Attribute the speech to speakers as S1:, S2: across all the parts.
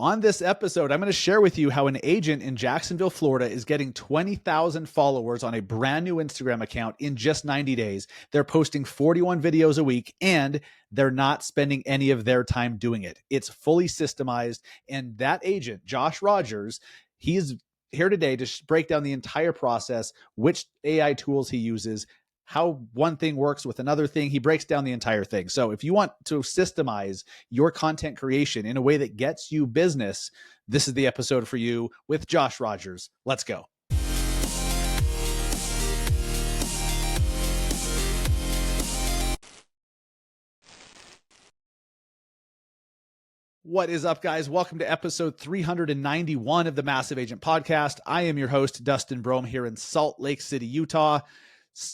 S1: On this episode, I'm going to share with you how an agent in Jacksonville, Florida is getting 20,000 followers on a brand new Instagram account in just 90 days. They're posting 41 videos a week and they're not spending any of their time doing it. It's fully systemized. And that agent, Josh Rogers, he's here today to break down the entire process, which AI tools he uses, how one thing works with another thing. He breaks down the entire thing. So if you want to systemize your content creation in a way that gets you business, this is the episode for you with Josh Rogers. Let's go. What is up, guys? Welcome to episode 391 of the Massive Agent Podcast. I am your host, Dustin Brohm, here in Salt Lake City, Utah.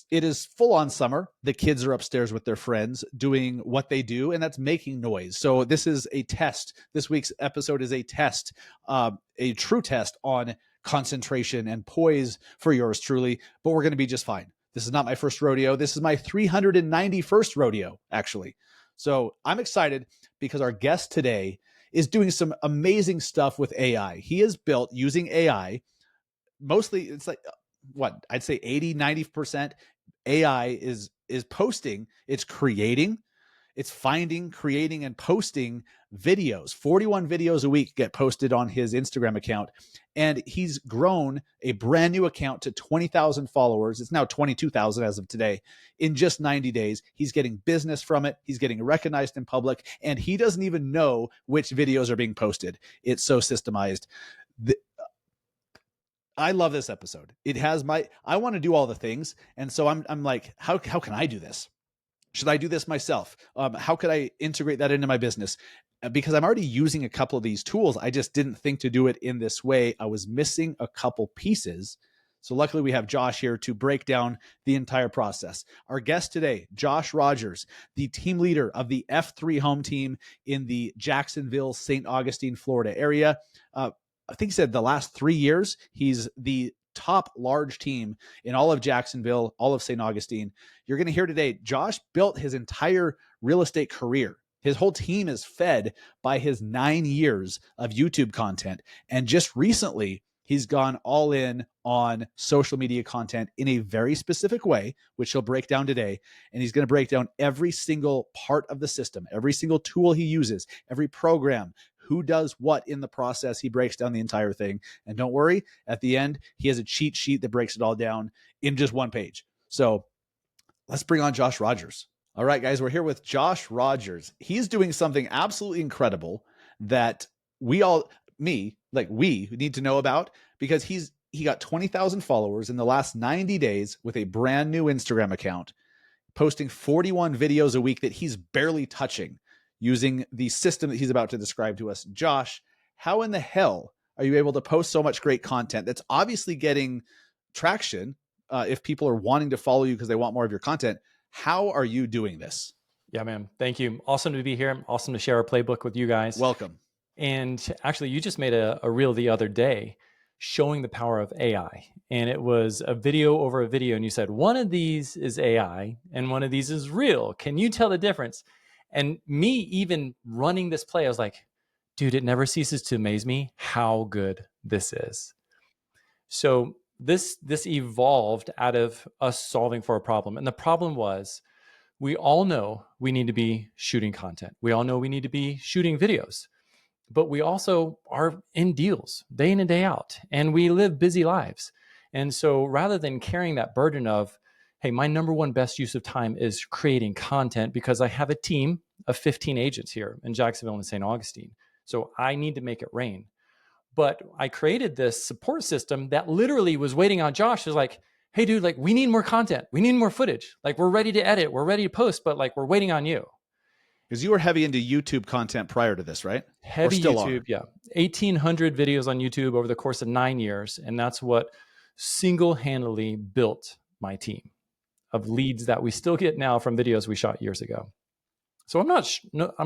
S1: It is full on summer. The kids are upstairs with their friends doing what they do, and that's making noise. So this is a test. This week's episode is a test, a true test on concentration and poise for yours truly, but we're going to be just fine. This is not my first rodeo. This is my 391st rodeo, actually. So I'm excited because our guest today is doing some amazing stuff with AI. He has built using AI, mostly it's like, what I'd say 80-90% AI is posting, it's creating, it's finding, creating, and posting videos. 41 videos a week get posted on his Instagram account. And he's grown a brand new account to 20,000 followers. It's now 22,000 as of today. In just 90 days, he's getting business from it. He's getting recognized in public, and he doesn't even know which videos are being posted. It's so systemized. I love this episode. It has I want to do all the things. And so I'm like, how can I do this? Should I do this myself? How could I integrate that into my business? Because I'm already using a couple of these tools. I just didn't think to do it in this way. I was missing a couple pieces. So luckily we have Josh here to break down the entire process. Our guest today, Josh Rogers, the team leader of the F3 home team in the Jacksonville, St. Augustine, Florida area. I think he said the last 3 years, he's the top large team in all of Jacksonville, all of St. Augustine. You're going to hear today, Josh built his entire real estate career. His whole team is fed by his 9 years of YouTube content. And just recently, he's gone all in on social media content in a very specific way, which he'll break down today. And he's going to break down every single part of the system, every single tool he uses, every program, who does what in the process. He breaks down the entire thing. And don't worry, at the end, he has a cheat sheet that breaks it all down in just one page. So let's bring on Josh Rogers. All right, guys, we're here with Josh Rogers. He's doing something absolutely incredible that we need to know about, because he got 20,000 followers in the last 90 days with a brand new Instagram account, posting 41 videos a week that he's barely touching, using the system that he's about to describe to us. Josh, how in the hell are you able to post so much great content that's obviously getting traction if people are wanting to follow you because they want more of your content? How are you doing this?
S2: Yeah, man. Thank you. Awesome to be here. Awesome to share our playbook with you guys.
S1: Welcome.
S2: And actually, you just made a reel the other day showing the power of AI. And it was a video over a video. And you said, one of these is AI and one of these is real. Can you tell the difference? And me even running this play, I was like, dude, it never ceases to amaze me how good this is. So this evolved out of us solving for a problem. And the problem was, we all know we need to be shooting content. We all know we need to be shooting videos, but we also are in deals day in and day out, and we live busy lives. And so rather than carrying that burden of, hey, my number one best use of time is creating content because I have a team of 15 agents here in Jacksonville and St. Augustine. So I need to make it rain. But I created this support system that literally was waiting on Josh. It was like, hey, dude, like we need more content. We need more footage. Like we're ready to edit. We're ready to post, but like we're waiting on you.
S1: Because you were heavy into YouTube content prior to this, right?
S2: Heavy YouTube, yeah. 1,800 videos on YouTube over the course of 9 years. And that's what single-handedly built my team of leads that we still get now from videos we shot years ago. So I'm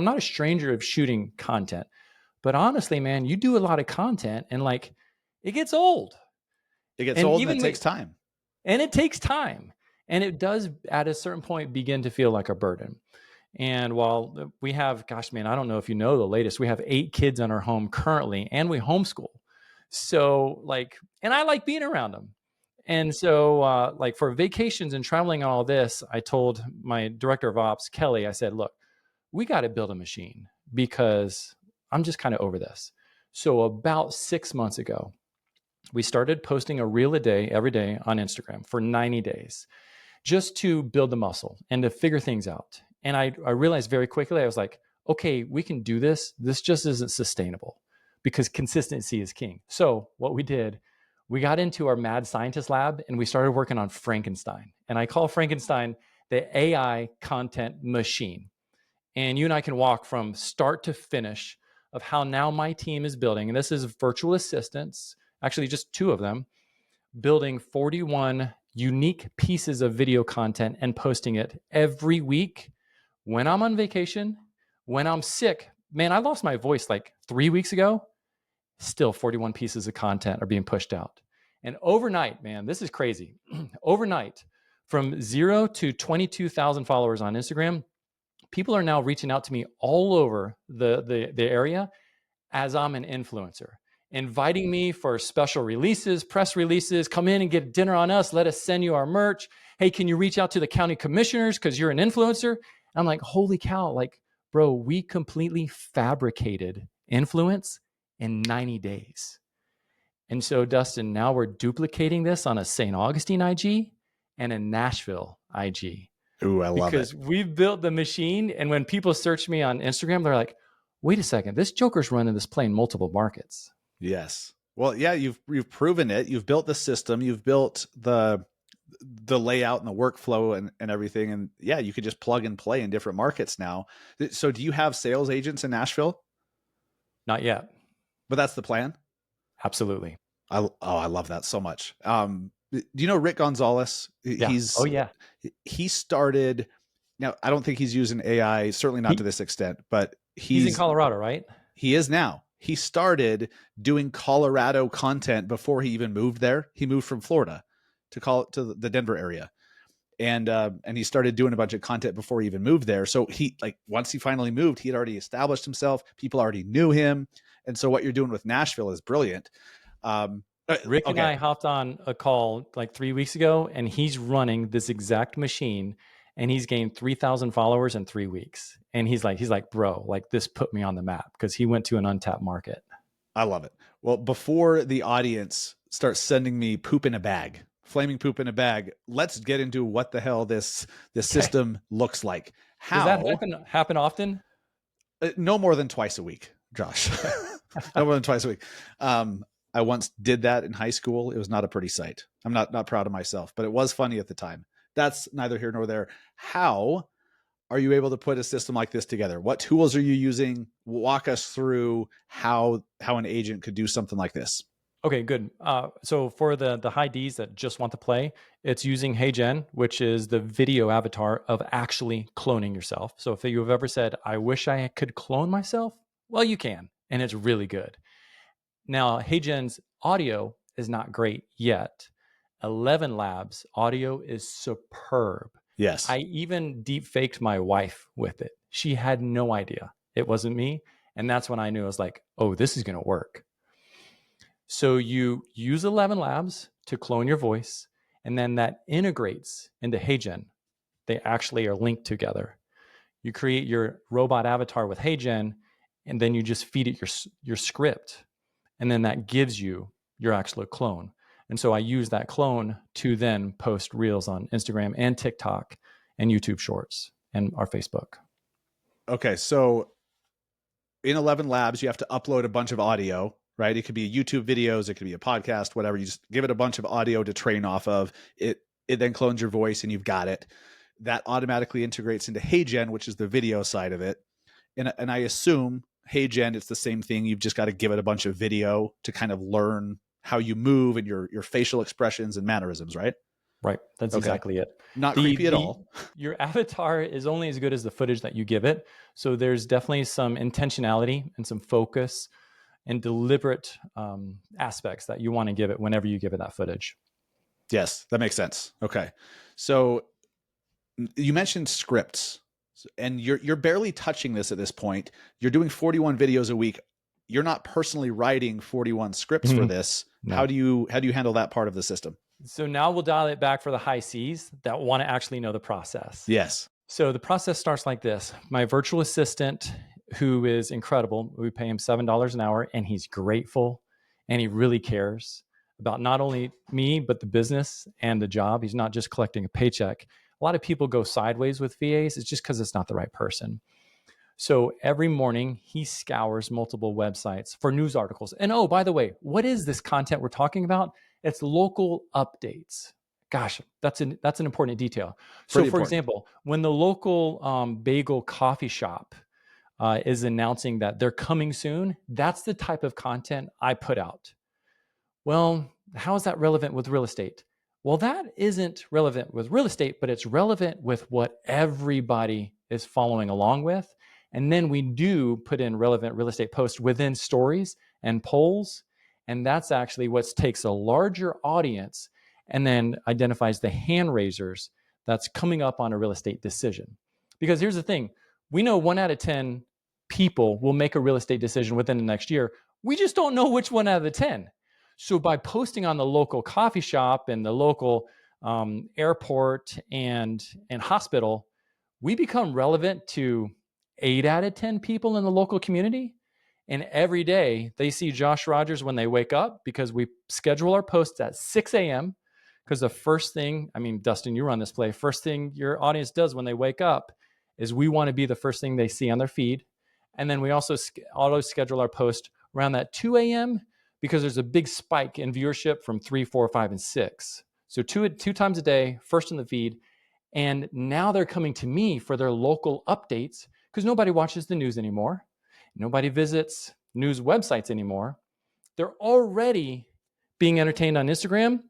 S2: not a stranger of shooting content. But honestly, man, you do a lot of content and like it gets old.
S1: It gets old and it takes time.
S2: And it takes time. And it does at a certain point begin to feel like a burden. And while we have, gosh, man, I don't know if you know the latest, we have 8 kids in our home currently, and we homeschool. So, like, and I like being around them. And so, like, for vacations and traveling and all this, I told my director of ops, Kelly, I said, look, we got to build a machine because I'm just kind of over this. So, about 6 months ago, we started posting a reel a day every day on Instagram for 90 days just to build the muscle and to figure things out. And I realized very quickly, I was like, okay, we can do this. This just isn't sustainable because consistency is king. So what we did, we got into our mad scientist lab and we started working on Frankenstein. And I call Frankenstein the AI content machine. And you and I can walk from start to finish of how now my team is building. And this is virtual assistants, actually just 2 of them, building 41 unique pieces of video content and posting it every week when I'm on vacation, when I'm sick. Man, I lost my voice like 3 weeks ago. Still 41 pieces of content are being pushed out. And overnight, man, this is crazy. Overnight, from 0 to 22,000 followers on Instagram, people are now reaching out to me all over the area as I'm an influencer, inviting me for special releases, press releases, come in and get dinner on us. Let us send you our merch. Hey, can you reach out to the county commissioners because you're an influencer? And I'm like, holy cow, like, bro, we completely fabricated influence in 90 days. And so, Dustin, now we're duplicating this on a St. Augustine IG and a Nashville IG.
S1: Ooh, I love it.
S2: Because we've built the machine. And when people search me on Instagram, they're like, wait a second, this Joker's running this play in multiple markets.
S1: Yes. Well, yeah, you've proven it. You've built the system. You've built the layout and the workflow and everything. And yeah, you could just plug and play in different markets now. So do you have sales agents in Nashville?
S2: Not yet.
S1: But that's the plan.
S2: Absolutely.
S1: I love that so much. Do you know Rick Gonzalez?
S2: Yeah. Oh yeah.
S1: He started. Now I don't think he's using AI, certainly not to this extent, but
S2: he's in Colorado, right?
S1: He is now. He started doing Colorado content before he even moved there. He moved from Florida to the Denver area. And he started doing a bunch of content before he even moved there. So he, like, once he finally moved, he had already established himself. People already knew him. And so what you're doing with Nashville is brilliant.
S2: Rick and I hopped on a call like 3 weeks ago, and he's running this exact machine, and he's gained 3,000 followers in 3 weeks. And he's like, bro, like, this put me on the map because he went to an untapped market.
S1: I love it. Well, before the audience starts sending me poop in a bag, flaming poop in a bag, let's get into what the hell this system looks like. How
S2: does that happen often?
S1: No more than twice a week, Josh. No more than twice a week. I once did that in high school. It was not a pretty sight. I'm not proud of myself, but it was funny at the time. That's neither here nor there. How are you able to put a system like this together? What tools are you using? Walk us through how an agent could do something like this.
S2: Okay, good. So for the high Ds that just want to play, it's using HeyGen, which is the video avatar of actually cloning yourself. So if you've ever said, I wish I could clone myself, well, you can, and it's really good. Now, HeyGen's audio is not great yet. ElevenLabs audio is superb.
S1: Yes.
S2: I even deep faked my wife with it. She had no idea it wasn't me. And that's when I knew. I was like, oh, this is going to work. So you use ElevenLabs to clone your voice, and then that integrates into HeyGen. They actually are linked together. You create your robot avatar with HeyGen, and then you just feed it your script. And then that gives you your actual clone. And so I use that clone to then post reels on Instagram and TikTok and YouTube Shorts and our Facebook.
S1: Okay, so in ElevenLabs, you have to upload a bunch of audio, right? It could be YouTube videos, it could be a podcast, whatever. You just give it a bunch of audio to train off of. It then clones your voice and you've got it. That automatically integrates into HeyGen, which is the video side of it. And I assume HeyGen, it's the same thing. You've just got to give it a bunch of video to kind of learn how you move and your facial expressions and mannerisms, right?
S2: Right. That's exactly it.
S1: Not creepy at all.
S2: Your avatar is only as good as the footage that you give it. So there's definitely some intentionality and some focus and deliberate aspects that you want to give it whenever you give it that footage.
S1: Yes, that makes sense. Okay. So you mentioned scripts. And you're barely touching this at this point. You're doing 41 videos a week. You're not personally writing 41 scripts for this.
S2: No.
S1: How do you handle that part of the system?
S2: So now we'll dial it back for the high C's that want to actually know the process.
S1: Yes.
S2: So the process starts like this. My virtual assistant, who is incredible, we pay him $7 an hour, and he's grateful, and he really cares about not only me, but the business and the job. He's not just collecting a paycheck. A lot of people go sideways with VAs. It's just because it's not the right person. So every morning he scours multiple websites for news articles. And oh, by the way, what is this content we're talking about? It's local updates. Gosh, that's an important detail. So
S1: Pretty
S2: for
S1: important.
S2: example, when the local bagel coffee shop is announcing that they're coming soon, that's the type of content I put out. Well, how is that relevant with real estate? Well, that isn't relevant with real estate, but it's relevant with what everybody is following along with. And then we do put in relevant real estate posts within stories and polls. And that's actually what takes a larger audience and then identifies the hand raisers that's coming up on a real estate decision. Because here's the thing, we know 1 out of 10 people will make a real estate decision within the next year. We just don't know which 1 out of the 10. So by posting on the local coffee shop and the local airport and hospital, we become relevant to 8 out of 10 people in the local community. And every day they see Josh Rogers when they wake up, because we schedule our posts at 6 a.m. Because the first thing, I mean, Dustin, you run this play, first thing your audience does when they wake up is we want to be the first thing they see on their feed. And then we also auto schedule our post around that 2 a.m. because there's a big spike in viewership from 3, 4, 5, and 6. So two times a day, first in the feed. And now they're coming to me for their local updates because nobody watches the news anymore. Nobody visits news websites anymore. They're already being entertained on Instagram.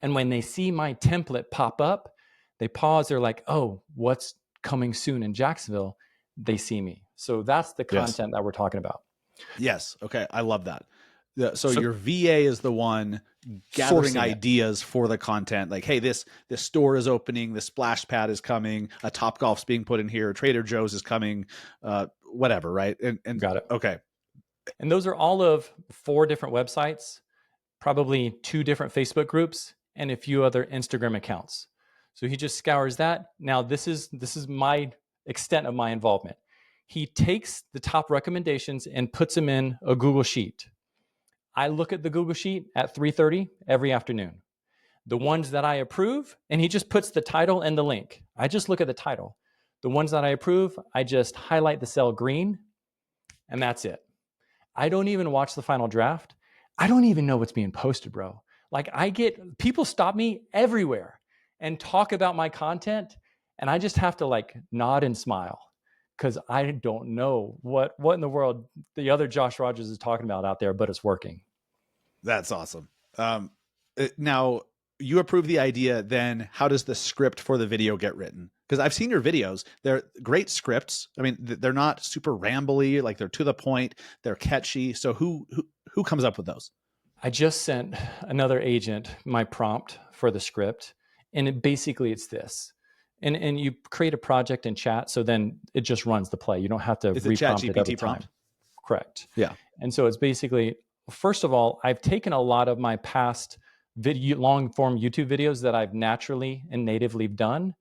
S2: And when they see my template pop up, they pause. They're like, oh, what's coming soon in Jacksonville? They see me. So that's the content that we're talking about.
S1: Yes. Okay. I love that. So your VA is the one gathering ideas for the content. Like, hey, this store is opening, the splash pad is coming, a Topgolf's being put in here, Trader Joe's is coming, whatever, right? And
S2: got it.
S1: Okay.
S2: And those are all of 4 different websites, probably 2 different Facebook groups, and a few other Instagram accounts. So he just scours that. Now this is my extent of my involvement. He takes the top recommendations and puts them in a Google Sheet. I look at the Google Sheet at 3:30 every afternoon. The ones that I approve, and he just puts the title and the link. I just look at the title. The ones that I approve, I just highlight the cell green, and that's it. I don't even watch the final draft. I don't even know what's being posted, bro. Like, people stop me everywhere and talk about my content, and I just have to like nod and smile because I don't know what in the world the other Josh Rogers is talking about out there, but it's working.
S1: That's awesome. Now you approve the idea, then how does the script for the video get written? Because I've seen your videos. They're great scripts. I mean, they're not super rambly, like they're to the point, they're catchy. So who comes up with those?
S2: I just sent another agent my prompt for the script, and it's this. And you create a project in chat, so then it just runs the play. You don't have to reprompt it every time. Correct.
S1: Yeah.
S2: And so it's basically, first of all, I've taken a lot of my past long form YouTube videos that I've naturally and natively done.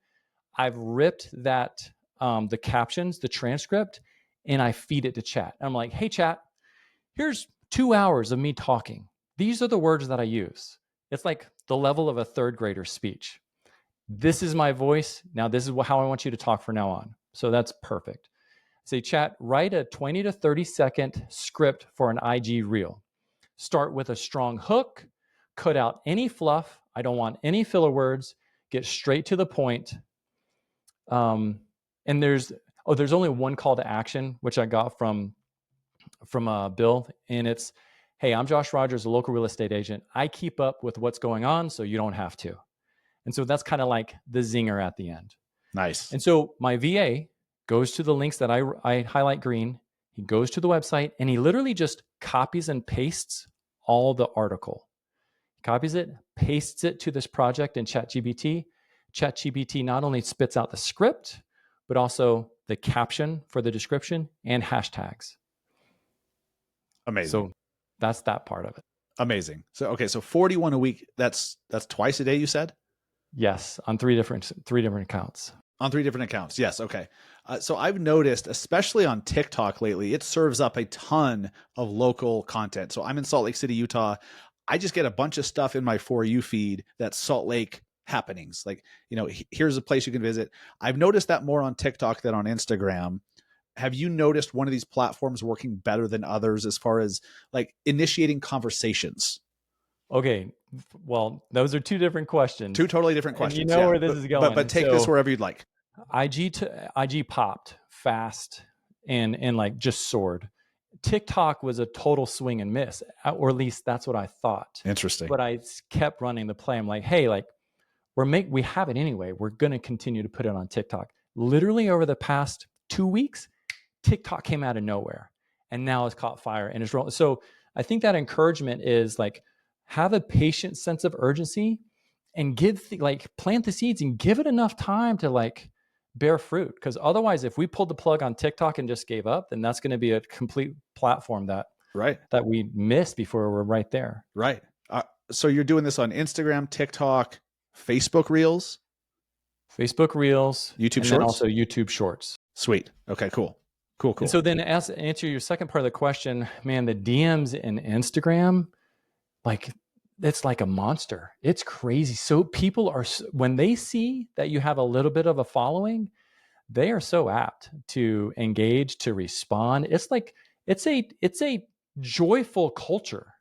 S2: I've ripped that, the captions, the transcript, and I feed it to chat. I'm like, hey, chat, here's 2 hours of me talking. These are the words that I use. It's like the level of a 3rd grader's speech. This is my voice. Now, this is how I want you to talk from now on. So that's perfect. Say, chat, write a 20 to 30 second script for an IG reel. Start with a strong hook, cut out any fluff. I don't want any filler words. Get straight to the point. And there's only one call to action, which I got from Bill, and it's, hey, I'm Josh Rogers, a local real estate agent. I keep up with what's going on, so you don't have to. And so that's kind of like the zinger at the end.
S1: Nice.
S2: And so my VA goes to the links that I highlight green. He goes to the website and he literally just copies and pastes all the article. He copies it, pastes it to this project in ChatGPT. ChatGPT not only spits out the script, but also the caption for the description, and hashtags.
S1: Amazing.
S2: So that's that part of it.
S1: Amazing. So, okay. So 41 a week, that's twice a day, you said?
S2: Yes, on three different accounts.
S1: On 3 different accounts. Yes. Okay. So I've noticed, especially on TikTok lately, it serves up a ton of local content. So I'm in Salt Lake City, Utah. I just get a bunch of stuff in my For You feed that's Salt Lake happenings. Like, here's a place you can visit. I've noticed that more on TikTok than on Instagram. Have you noticed one of these platforms working better than others as far as like initiating conversations?
S2: Okay, well, those are two different questions.
S1: Two totally different
S2: And you
S1: questions.
S2: know
S1: Yeah.
S2: where this is going.
S1: But take this
S2: So
S1: wherever you'd like.
S2: IG popped fast and like just soared. TikTok was a total swing and miss, or at least that's what I thought.
S1: Interesting.
S2: But I kept running the play. I'm like, hey, like we have it anyway. We're going to continue to put it on TikTok. Literally over the past 2 weeks, TikTok came out of nowhere and now it's caught fire and it's rolling. So I think that encouragement is like, have a patient sense of urgency and plant the seeds and give it enough time to like bear fruit. Because otherwise, if we pulled the plug on TikTok and just gave up, then that's going to be a complete platform that we missed before we're right there.
S1: Right. So you're doing this on Instagram, TikTok, Facebook Reels,
S2: YouTube
S1: Shorts,
S2: then also YouTube Shorts.
S1: Sweet. Okay. Cool.
S2: And so then, answer your second part of the question, man, the DMs in Instagram, like it's like a monster. It's crazy. So people are, when they see that you have a little bit of a following, they are so apt to engage, to respond. It's like it's a joyful culture.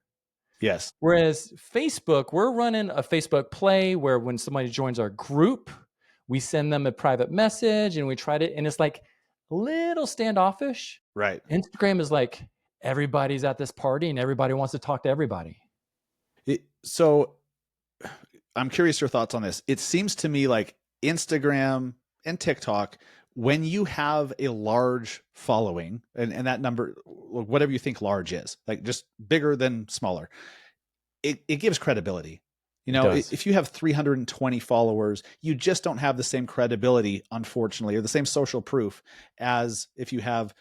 S1: Yes.
S2: Whereas Facebook, we're running a Facebook play where when somebody joins our group, we send them a private message and we try to, and it's like a little standoffish.
S1: Right.
S2: Instagram is like everybody's at this party and everybody wants to talk to everybody.
S1: So I'm curious your thoughts on this. It seems to me like Instagram and TikTok, when you have a large following and that number, whatever you think large is, like just bigger than smaller, it gives credibility. If you have 320 followers, you just don't have the same credibility, unfortunately, or the same social proof as if you have,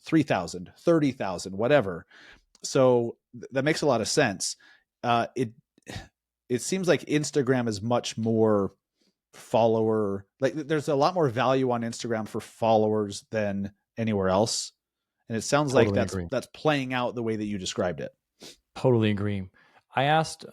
S1: 3,000, 30,000, whatever. So that makes a lot of sense. It seems like Instagram is much more follower, like there's a lot more value on Instagram for followers than anywhere else. And it sounds like that's playing out the way that you described it.
S2: Totally agree. I asked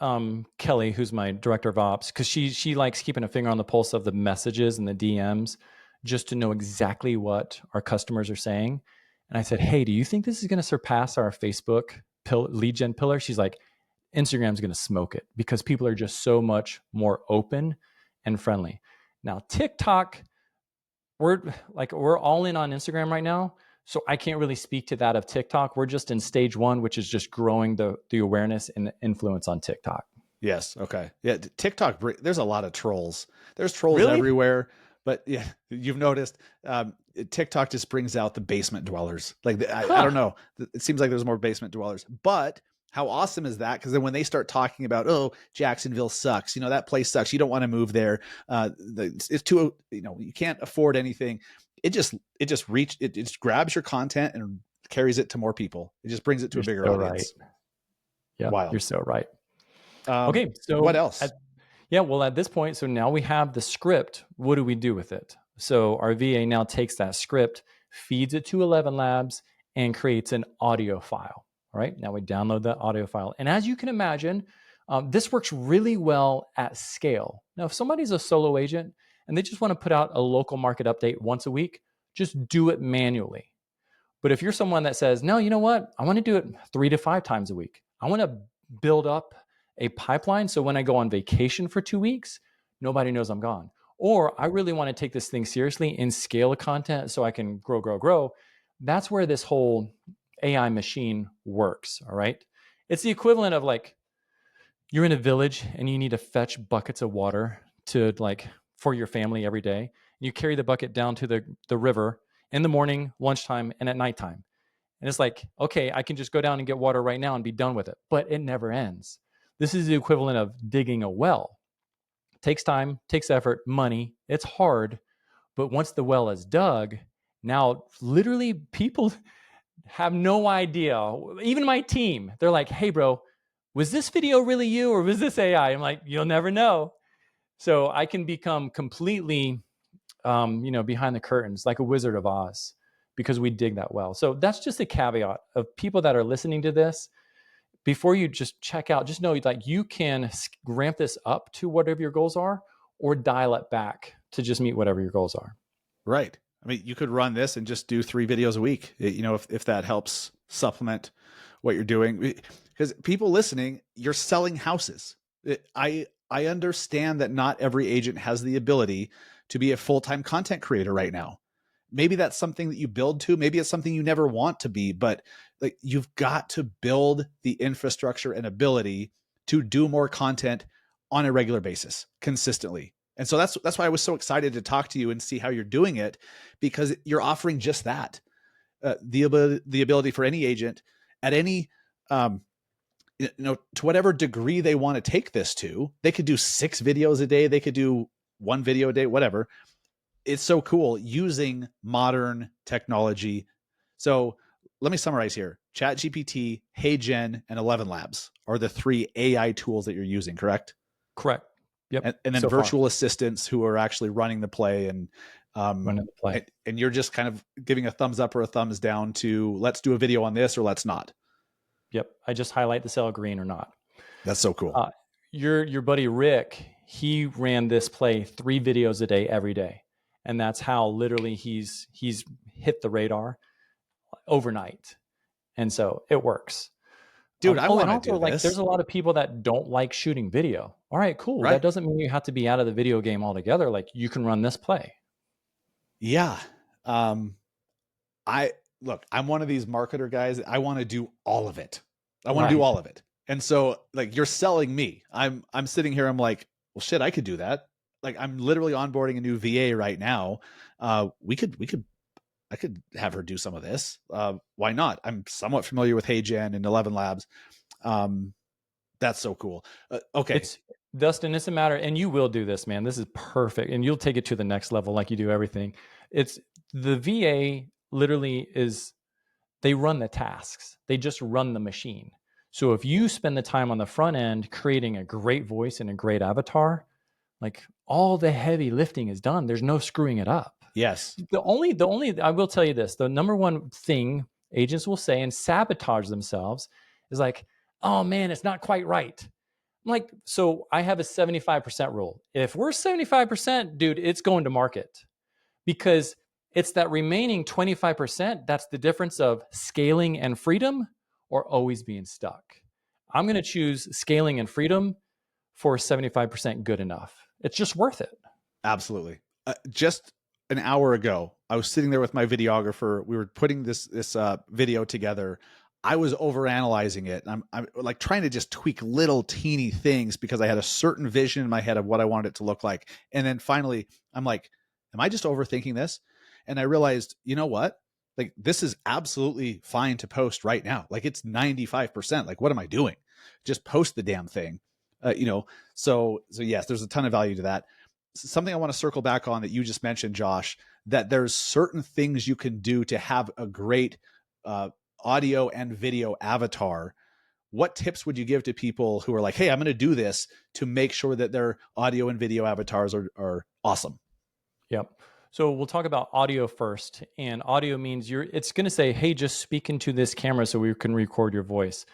S2: Kelly, who's my director of ops, because she likes keeping a finger on the pulse of the messages and the DMs just to know exactly what our customers are saying. And I said, hey, do you think this is going to surpass our Facebook lead gen pillar? She's like, Instagram's going to smoke it because people are just so much more open and friendly. Now, TikTok, we're all in on Instagram right now. So I can't really speak to that of TikTok. We're just in stage 1, which is just growing the awareness and the influence on TikTok.
S1: Yes. Okay. Yeah. TikTok, there's a lot of trolls. There's trolls everywhere. But yeah, you've noticed TikTok just brings out the basement dwellers. Like, I don't know. It seems like there's more basement dwellers. But how awesome is that? Because then when they start talking about, oh, Jacksonville sucks, that place sucks, you don't want to move there. It's too, you can't afford anything. It just grabs your content and carries it to more people. It just brings it to a bigger audience.
S2: Right. Yeah, wild. You're so right.
S1: Okay, so what else?
S2: At this point, so now we have the script. What do we do with it? So our VA now takes that script, feeds it to ElevenLabs, and creates an audio file. All right, now we download that audio file. And as you can imagine, this works really well at scale. Now, if somebody's a solo agent and they just want to put out a local market update once a week, just do it manually. But if you're someone that says, no, you know what? I want to do it 3 to 5 times a week. I want to build up a pipeline so when I go on vacation for 2 weeks, nobody knows I'm gone. Or I really want to take this thing seriously and scale the content so I can grow. That's where this whole AI machine works, all right? It's the equivalent of like, you're in a village and you need to fetch buckets of water for your family every day. You carry the bucket down to the river in the morning, lunchtime, and at nighttime. And it's like, okay, I can just go down and get water right now and be done with it. But it never ends. This is the equivalent of digging a well. It takes time, takes effort, money. It's hard. But once the well is dug, Now, literally, people have no idea. Even my team, they're like, hey, bro, was this video really you or was this AI? I'm like, you'll never know. So I can become completely, behind the curtains like a Wizard of Oz because we dig that well. So that's just a caveat of people that are listening to this. Before you just check out, just know like you can ramp this up to whatever your goals are or dial it back to just meet whatever your goals are.
S1: Right. I mean, you could run this and just do 3 videos a week, if that helps supplement what you're doing. Because people listening, you're selling houses. I understand that not every agent has the ability to be a full-time content creator right now. Maybe that's something that you build to, maybe it's something you never want to be, but like you've got to build the infrastructure and ability to do more content on a regular basis consistently. And so that's why I was so excited to talk to you and see how you're doing it, because you're offering just that, the ability for any agent at any to whatever degree they want to take this to. They could do 6 videos a day, they could do 1 video a day, whatever. It's so cool using modern technology. So let me summarize here. ChatGPT, HeyGen, and ElevenLabs are the 3 AI tools that you're using, correct?
S2: Correct. Yep.
S1: And then
S2: So
S1: virtual
S2: far,
S1: assistants who are actually running the play, and
S2: running the play.
S1: and you're just kind of giving a thumbs up or a thumbs down to let's do a video on this or let's not.
S2: Yep. I just highlight the cell green or not.
S1: That's so cool.
S2: Your buddy Rick, he ran this play 3 videos a day every day, and that's how literally he's hit the radar overnight, and so it works.
S1: Dude, I want to do
S2: like
S1: this.
S2: there's a lot of people that don't like shooting video. All right, cool.
S1: Right.
S2: That doesn't mean you have to be out of the video game altogether. Like you can run this play.
S1: Yeah. I'm one of these marketer guys. I want to do all of it. I want to do all of it. And so like you're selling me. I'm sitting here, I'm like, well shit, I could do that. Like I'm literally onboarding a new VA right now. I could have her do some of this. Why not? I'm somewhat familiar with HeyGen and ElevenLabs. That's so cool. Okay.
S2: Dustin, it's a matter, and you will do this, man. This is perfect. And you'll take it to the next level like you do everything. It's the VA literally they run the tasks. They just run the machine. So if you spend the time on the front end creating a great voice and a great avatar, like all the heavy lifting is done. There's no screwing it up.
S1: Yes.
S2: The only I will tell you this, the number one thing agents will say and sabotage themselves is like, oh man, it's not quite right. I'm like, so I have a 75% rule. If we're 75%, dude, it's going to market, because it's that remaining 25%. That's the difference of scaling and freedom or always being stuck. I'm going to choose scaling and freedom for 75% good enough. It's just worth it.
S1: Absolutely. Just an hour ago, I was sitting there with my videographer. We were putting this video together. I was overanalyzing it. I'm like trying to just tweak little teeny things because I had a certain vision in my head of what I wanted it to look like. And then finally, I'm like, am I just overthinking this? And I realized, you know what? Like this is absolutely fine to post right now. Like it's 95%. Like what am I doing? Just post the damn thing. So yes, there's a ton of value to that. Something I want to circle back on that you just mentioned, Josh, that there's certain things you can do to have a great audio and video avatar. What tips would you give to people who are like, hey, I'm going to do this to make sure that their audio and video avatars are awesome?
S2: Yep. So we'll talk about audio first. And audio means it's going to say, hey, just speak into this camera so we can record your voice.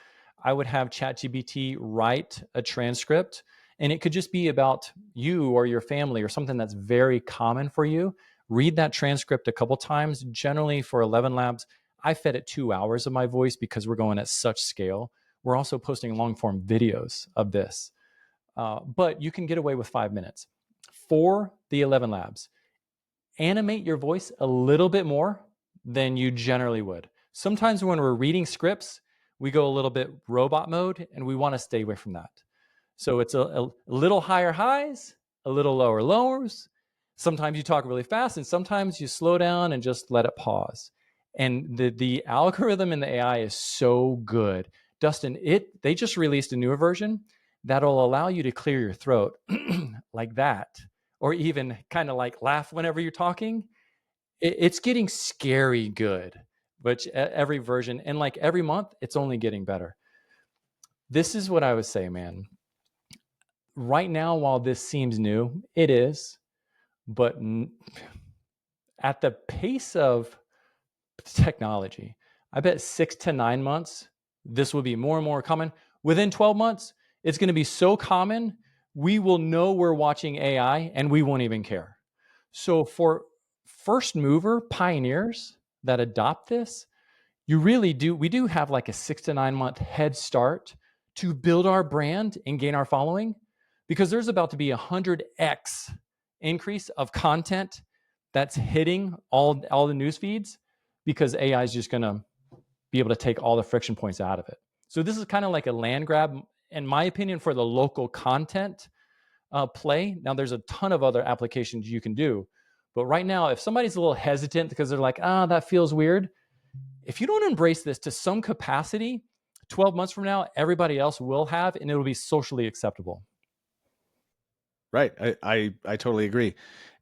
S2: I would have ChatGPT write a transcript, and it could just be about you or your family or something that's very common for you. Read that transcript a couple times. Generally for ElevenLabs, I fed it 2 hours of my voice because we're going at such scale. We're also posting long form videos of this, but you can get away with 5 minutes. For the ElevenLabs, animate your voice a little bit more than you generally would. Sometimes when we're reading scripts, we go a little bit robot mode, and we want to stay away from that. So it's a little higher highs, a little lower lows. Sometimes you talk really fast, and sometimes you slow down and just let it pause. And the algorithm in the AI is so good. Dustin, they just released a newer version that'll allow you to clear your throat like that, or even kind of like laugh whenever you're talking. it's getting scary good, which every version and like every month, it's only getting better. This is what I would say, man. Right now, while this seems new, it is, but at the pace of technology, I bet 6 to 9 months, this will be more and more common. Within 12 months, it's going to be so common, we will know we're watching AI and we won't even care. So for first mover pioneers that adopt this, we do have like a 6 to 9 month head start to build our brand and gain our following, because there's about to be 100x increase of content that's hitting all the news feeds, because AI is just going to be able to take all the friction points out of it. So this is kind of like a land grab, in my opinion, for the local content play. Now, there's a ton of other applications you can do. But right now, if somebody's a little hesitant because they're like, that feels weird. If you don't embrace this to some capacity, 12 months from now, everybody else will have, and it'll be socially acceptable.
S1: Right. I totally agree.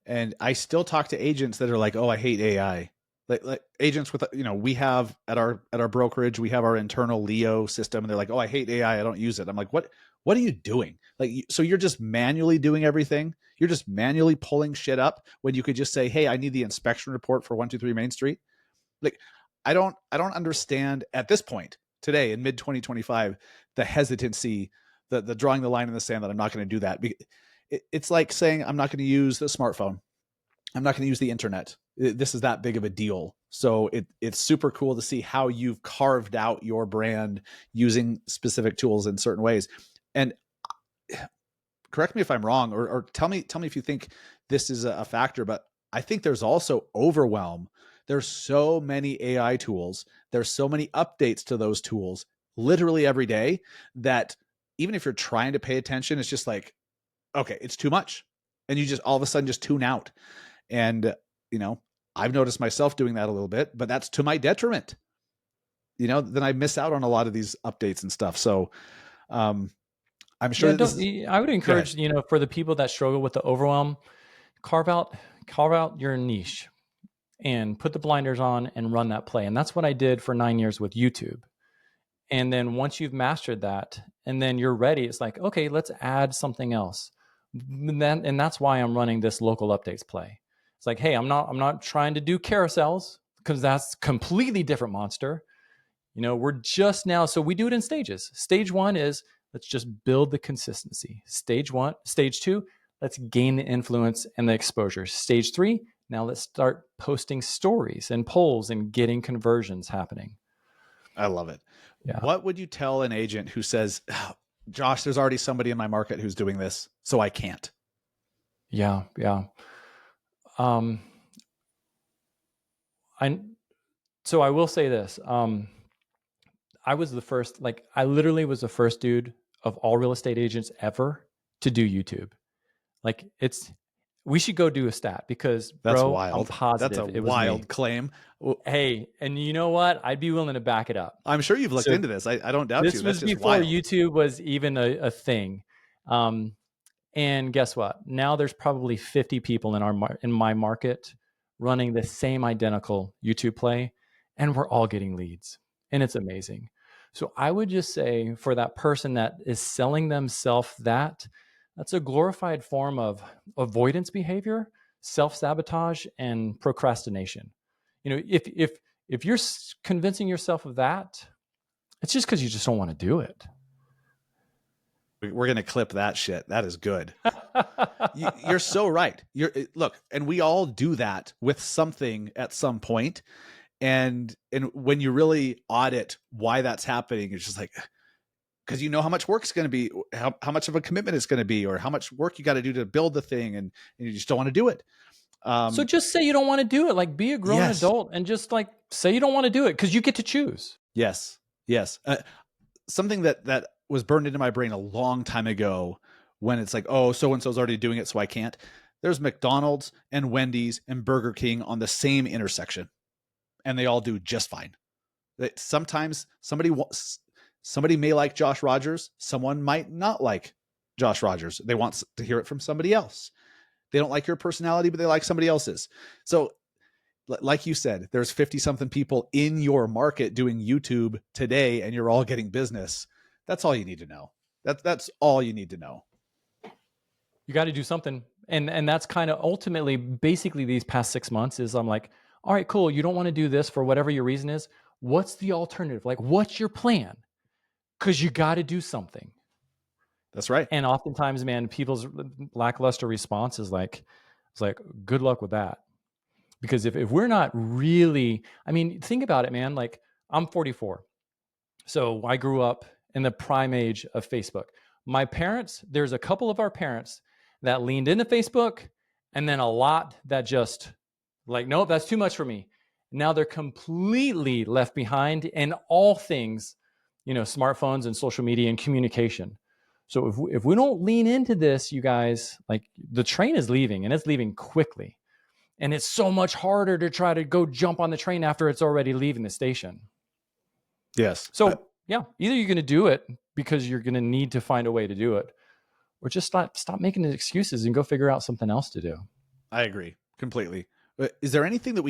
S1: And I still talk to agents that are like, oh, I hate AI. Like agents with, we have at our brokerage, we have our internal Leo system, and they're like, oh, I hate AI. I don't use it. I'm like, what are you doing? Like, so you're just manually doing everything. You're just manually pulling shit up when you could just say, hey, I need the inspection report for 123 Main Street. Like, I don't understand at this point today in mid 2025, the hesitancy, the drawing the line in the sand that I'm not going to do that. It's like saying, I'm not going to use the smartphone. I'm not going to use the internet. This is that big of a deal. So it's super cool to see how you've carved out your brand using specific tools in certain ways. And correct me if I'm wrong, or tell me if you think this is a factor, but I think there's also overwhelm. There's so many AI tools. There's so many updates to those tools literally every day that even if you're trying to pay attention, it's just like, okay, it's too much. And you just all of a sudden just tune out. And, I've noticed myself doing that a little bit, but that's to my detriment. Then I miss out on a lot of these updates and stuff. So I'm sure
S2: I would encourage, for the people that struggle with the overwhelm, carve out your niche and put the blinders on and run that play. And that's what I did for 9 years with YouTube. And then once you've mastered that and then you're ready, it's like, okay, let's add something else. And that's why I'm running this local updates play. It's like, hey, I'm not trying to do carousels, because that's completely different monster. We're just now, so we do it in stages. Stage 1 is let's just build the consistency. Stage 2, let's gain the influence and the exposure. Stage 3, now let's start posting stories and polls and getting conversions happening.
S1: I love it.
S2: Yeah.
S1: What would you tell an agent who says, oh, Josh, there's already somebody in my market who's doing this, so I can't?
S2: Yeah. I will say this. I was the first, I literally was the first dude of all real estate agents ever to do YouTube. We should go do a stat, because
S1: that's
S2: bro,
S1: wild.
S2: I'm positive
S1: That's a wild claim.
S2: Hey, and you know what? I'd be willing to back it up.
S1: I'm sure you've looked into this. I don't doubt you.
S2: This was before YouTube was even a thing. And guess what? Now there's probably 50 people in my market running the same identical YouTube play, and we're all getting leads, and it's amazing. So I would just say, for that person that is selling themselves, that's a glorified form of avoidance behavior, self-sabotage, and procrastination. If you're convincing yourself of that, it's just because you just don't want to do it.
S1: We're going to clip that shit. That is good. You're so right. Look, and we all do that with something at some point. And when you really audit why that's happening, it's just like, because you know how much work is going to be, how much of a commitment it's going to be, or how much work you got to do to build the thing, and you just don't want to do it.
S2: So just say you don't want to do it. Like, be a grown adult and just say you don't want to do it, because you get to choose.
S1: Yes. Something that was burned into my brain a long time ago, when it's like, oh, so-and-so's already doing it, so I can't. There's McDonald's and Wendy's and Burger King on the same intersection, and they all do just fine. Sometimes somebody may like Josh Rogers. Someone might not like Josh Rogers. They want to hear it from somebody else. They don't like your personality, but they like somebody else's. So like you said, there's 50 something people in your market doing YouTube today, and you're all getting business. That's all you need to know. That's all you need to know.
S2: You got to do something. And that's kind of ultimately, basically, these past 6 months is I'm like, all right, cool. You don't want to do this for whatever your reason is. What's the alternative? Like, what's your plan? Because you got to do something.
S1: That's right.
S2: And oftentimes, man, people's lackluster response is like, it's like, good luck with that. Because if we're not really, I mean, think about it, man. Like, I'm 44. So I grew up in the prime age of Facebook. My parents, there's a couple of our parents that leaned into Facebook, and then a lot that just like, nope, that's too much for me. Now they're completely left behind in all things, smartphones and social media and communication. So if we don't lean into this, you guys, like, the train is leaving, and it's leaving quickly. And it's so much harder to try to go jump on the train after it's already leaving the station.
S1: Yes.
S2: So yeah, either you're going to do it because you're going to need to find a way to do it, or just stop making excuses and go figure out something else to do.
S1: I agree completely. Is there anything that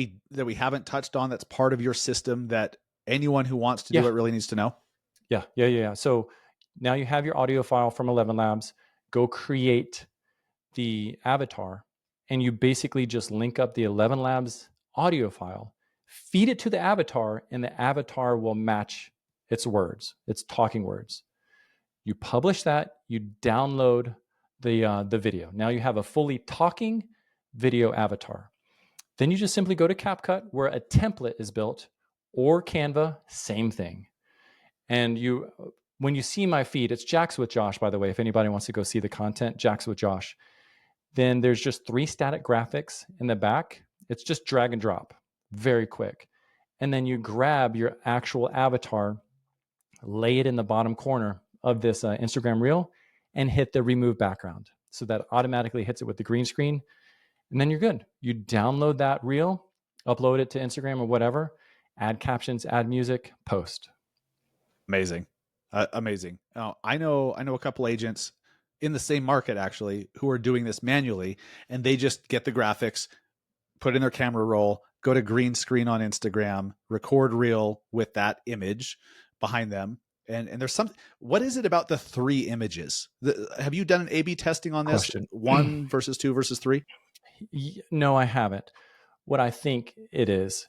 S1: we haven't touched on that's part of your system that anyone who wants to do it really needs to know?
S2: Yeah. So now you have your audio file from ElevenLabs. Go create the avatar, and you basically just link up the ElevenLabs audio file, feed it to the avatar, and the avatar will match its words, its talking words. You publish that, you download the video. Now you have a fully talking video avatar. Then you just simply go to CapCut, where a template is built, or Canva, same thing. And when you see my feed, it's Jacks with Josh, by the way, if anybody wants to go see the content, Jacks with Josh. Then there's just 3 static graphics in the back. It's just drag and drop, very quick. And then you grab your actual avatar, lay it in the bottom corner of this Instagram reel, and hit the remove background. So that automatically hits it with the green screen. And then you're good. You download that reel, upload it to Instagram or whatever, add captions, add music, post.
S1: Amazing. Amazing. I know a couple agents in the same market actually who are doing this manually, and they just get the graphics, put in their camera roll, go to green screen on Instagram, record reel with that image behind them. And there's something, what is it about the 3 images? Have you done an A/B testing on this?
S2: Question.
S1: 1 versus 2 versus 3?
S2: No, I haven't. What I think it is,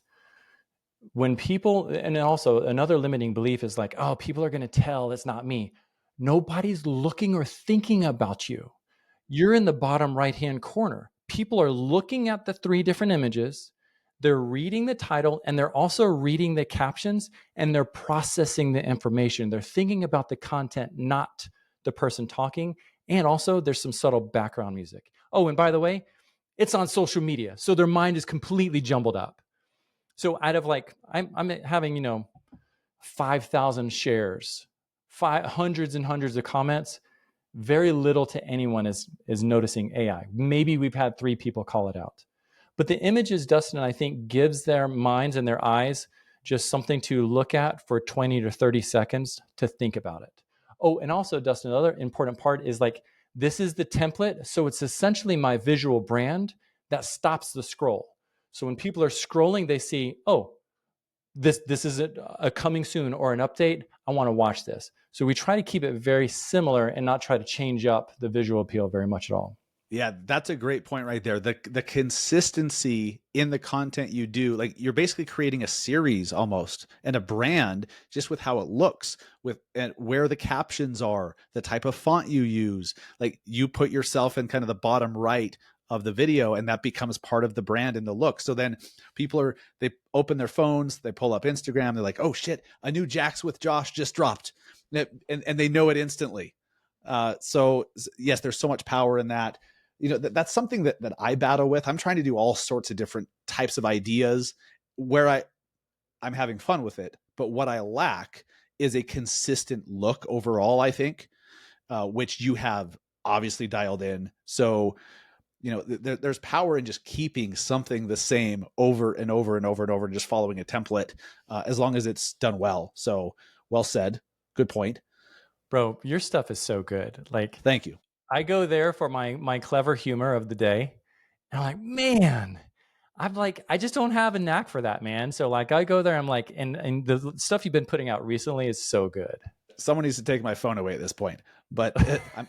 S2: when people, and also another limiting belief is like, oh, people are going to tell it's not me. Nobody's looking or thinking about you. You're in the bottom right-hand corner. People are looking at the 3 different images. They're reading the title, and they're also reading the captions, and they're processing the information. They're thinking about the content, not the person talking. And also there's some subtle background music. Oh, and by the way, it's on social media. So their mind is completely jumbled up. So out of like, I'm having, 5,000 shares, hundreds and hundreds of comments, very little to anyone is noticing AI. Maybe we've had 3 people call it out. But the images, Dustin, I think, gives their minds and their eyes just something to look at for 20 to 30 seconds to think about it. Oh, and also, Dustin, another important part is like, this is the template. So it's essentially my visual brand that stops the scroll. So when people are scrolling, they see, oh, this is a coming soon or an update. I want to watch this. So we try to keep it very similar and not try to change up the visual appeal very much at all.
S1: Yeah, that's a great point right there. The consistency in the content you do, like you're basically creating a series almost and a brand just with how it looks, with and where the captions are, the type of font you use. Like you put yourself in kind of the bottom right of the video, and that becomes part of the brand and the look. So then they open their phones, they pull up Instagram, they're like, oh shit, a new Jacks with Josh just dropped. And they know it instantly. So yes, there's so much power in that. That's something that I battle with. I'm trying to do all sorts of different types of ideas where I'm having fun with it. But what I lack is a consistent look overall, I think, which you have obviously dialed in. So, there's power in just keeping something the same over and over and over and over, and just following a template, as long as it's done well. So well said. Good point.
S2: Bro, your stuff is so good. Like,
S1: Thank you.
S2: I go there for my clever humor of the day. And I'm like, man, I'm like, I just don't have a knack for that, man. So like I go there, I'm like, and the stuff you've been putting out recently is so good.
S1: Someone needs to take my phone away at this point. But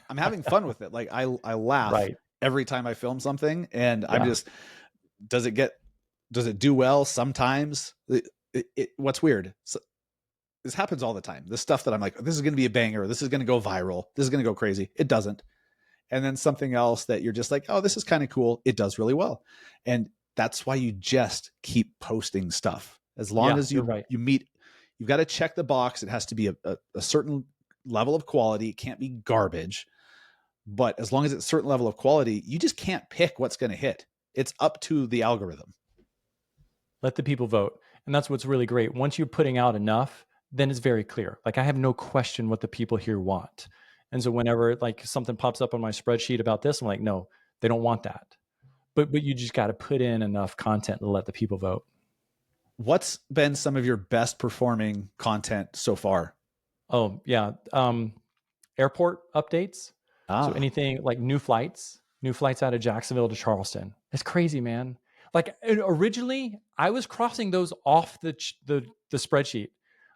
S1: I'm having fun with it. Like I laugh
S2: Right.
S1: every time I film something, and I'm
S2: Yeah.
S1: just, does it get, does it do well? Sometimes what's weird. So, this happens all the time. This stuff that I'm like, this is going to be a banger. This is going to go viral. This is going to go crazy. It doesn't. And then something else that you're just like, oh, this is kind of cool. It does really well. And that's why you just keep posting stuff. As long
S2: Yeah,
S1: as
S2: you're
S1: you
S2: right.
S1: you meet, you've got to check the box. It has to be a certain level of quality. It can't be garbage. But as long as it's a certain level of quality, you just can't pick what's going to hit. It's up to the algorithm.
S2: Let the people vote. And that's what's really great. Once you're putting out enough, then it's very clear. Like I have no question what the people here want. And so whenever like something pops up on my spreadsheet about this, I'm like, no, they don't want that. But you just got to put in enough content to let the people vote.
S1: What's been some of your best performing content so far?
S2: Oh yeah. Airport updates. So
S1: Ah,
S2: anything like new flights out of Jacksonville to Charleston. It's crazy, man. Like originally, I was crossing those off the spreadsheet.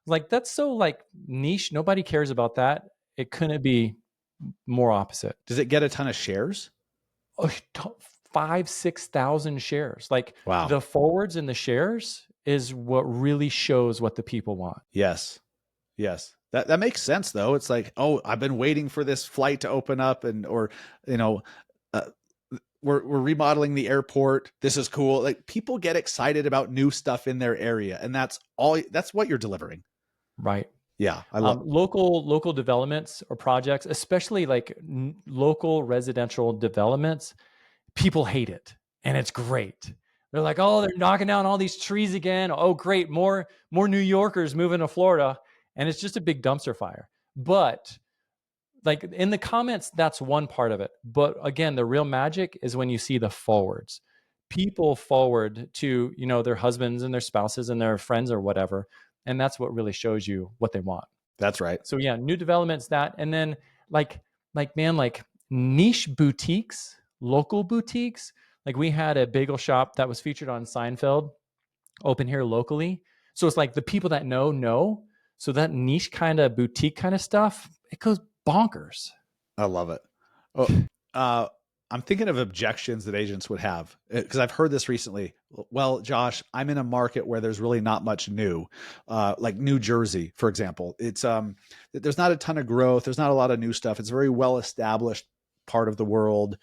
S2: Like that's so like niche. Nobody cares about that. It couldn't be more opposite.
S1: does it get a ton of shares?
S2: Oh, 5,000 6,000 shares. Like
S1: Wow.
S2: the forwards and the shares is what really shows what the people want.
S1: Yes. Yes. That makes sense though. It's like, oh, I've been waiting for this flight to open up, and or you know, uh, we're remodeling the airport. This is cool. Like people get excited about new stuff in their area, and that's what you're delivering.
S2: Right.
S1: Yeah, I love.
S2: Local developments or projects, especially like local residential developments, people hate it, and it's great. They're like, oh, they're knocking down all these trees again. Oh, great, more New Yorkers moving to Florida, and it's just a big dumpster fire. But like in the comments, that's one part of it. But again, the real magic is when you see the forwards. People forward to their husbands and their spouses and their friends or whatever, and that's what really shows you what they want.
S1: That's right.
S2: So yeah, new developments that, and then like man, like niche boutiques, local boutiques. Like we had a bagel shop that was featured on Seinfeld, open here locally. So it's like the people that know. So that niche kind of boutique kind of stuff, it goes bonkers.
S1: I love it. Oh, uh, I'm thinking of objections that agents would have because I've heard this recently. Well, Josh, I'm in a market where there's really not much new, like New Jersey, for example. It's there's not a ton of growth. There's not a lot of new stuff. It's a very well established part of the world.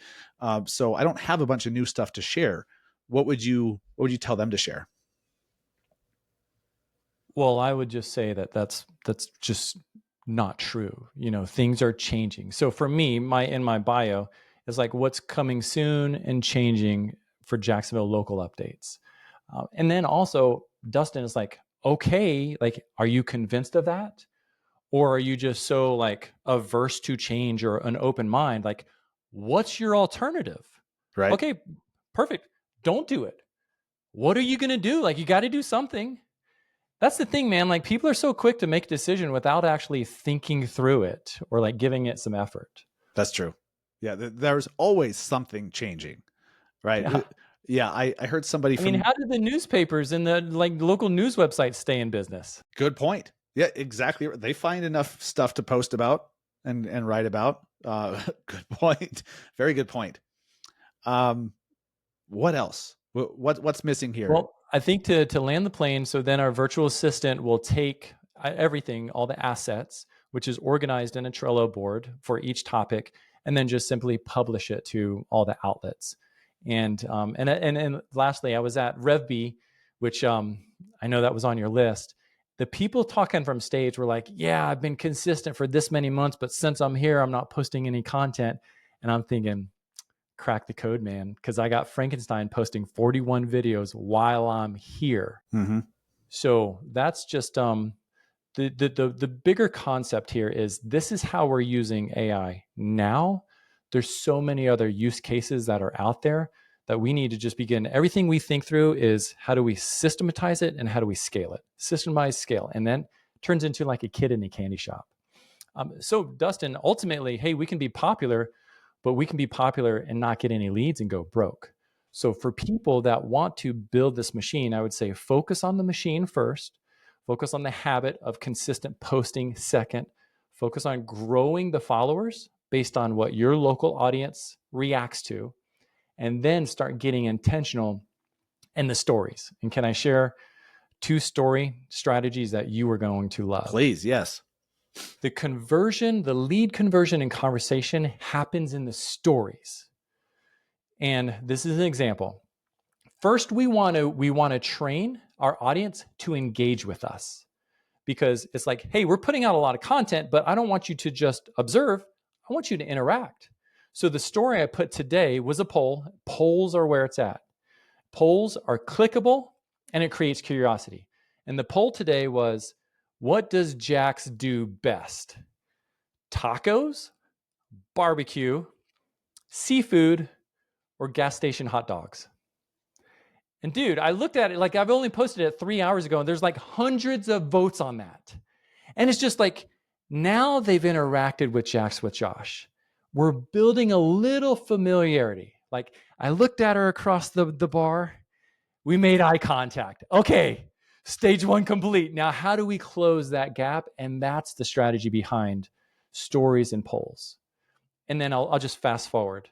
S1: So I don't have a bunch of new stuff to share. What would you tell them to share?
S2: Well, I would just say that that's just not true. Things are changing. So for me, in my bio is like what's coming soon and changing for Jacksonville local updates. And then also Dustin is like, okay, like, are you convinced of that? Or are you just so like averse to change or an open mind? Like, what's your alternative?
S1: Right.
S2: Okay, perfect. Don't do it. What are you going to do? Like, you got to do something. That's the thing, man. Like people are so quick to make a decision without actually thinking through it or like giving it some effort.
S1: That's true. Yeah. There's always something changing. Right.
S2: Yeah.
S1: Yeah. I heard somebody
S2: I mean,
S1: from,
S2: how did the newspapers and the like local news websites stay in business?
S1: good point. Yeah, exactly. They find enough stuff to post about and write about. Good point. Very good point. Um, what else? What's missing here?
S2: Well, I think to land the plane, so then our virtual assistant will take everything, all the assets, which is organized in a Trello board for each topic, and then just simply publish it to all the outlets. And lastly, I was at RevB, which I know that was on your list. The people talking from stage were like, "Yeah, I've been consistent for this many months, but since I'm here, I'm not posting any content." And I'm thinking, crack the code, man, because I got Frankenstein posting 41 videos while I'm here.
S1: Mm-hmm.
S2: So that's just the bigger concept here is this is how we're using AI now. There's so many other use cases that are out there that we need to just begin. Everything we think through is how do we systematize it and how do we scale it? Systemize, scale, and then turns into like a kid in a candy shop. So Dustin, ultimately, hey, we can be popular, but we can be popular and not get any leads and go broke. So for people that want to build this machine, I would say focus on the machine first, focus on the habit of consistent posting second, focus on growing the followers based on what your local audience reacts to, and then start getting intentional in the stories. And can I share 2 story strategies that you are going to love?
S1: Please, yes.
S2: The conversion, the lead conversion in conversation happens in the stories. And this is an example. First, we want to train our audience to engage with us, because it's like, hey, we're putting out a lot of content, but I don't want you to just observe. I want you to interact. So the story I put today was a poll. Polls are where it's at. Polls are clickable and it creates curiosity. And the poll today was, what does Jax do best? Tacos, barbecue, seafood, or gas station hot dogs? And dude, I looked at it, like I've only posted it 3 hours ago, and there's like hundreds of votes on that. And it's just like, now they've interacted with Jax with Josh. We're building a little familiarity. Like I looked at her across the bar. We made eye contact. Okay, stage 1 complete. Now, how do we close that gap? And that's the strategy behind stories and polls. And then I'll just fast forward.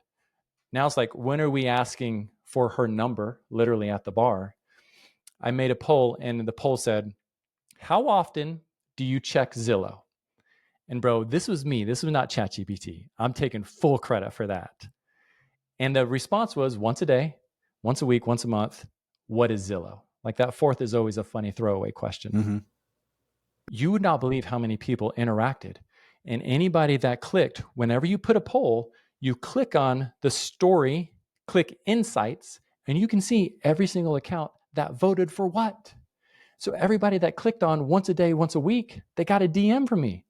S2: Now it's like, when are we asking for her number, literally at the bar? I made a poll, and the poll said, how often do you check Zillow? And bro, this was me. This was not ChatGPT. I'm taking full credit for that. And the response was once a day, once a week, once a month. What is Zillow? Like that fourth is always a funny throwaway question.
S1: Mm-hmm.
S2: You would not believe how many people interacted. And anybody that clicked, whenever you put a poll, you click on the story, click insights, and you can see every single account that voted for what. So everybody that clicked on once a day, once a week, they got a DM from me.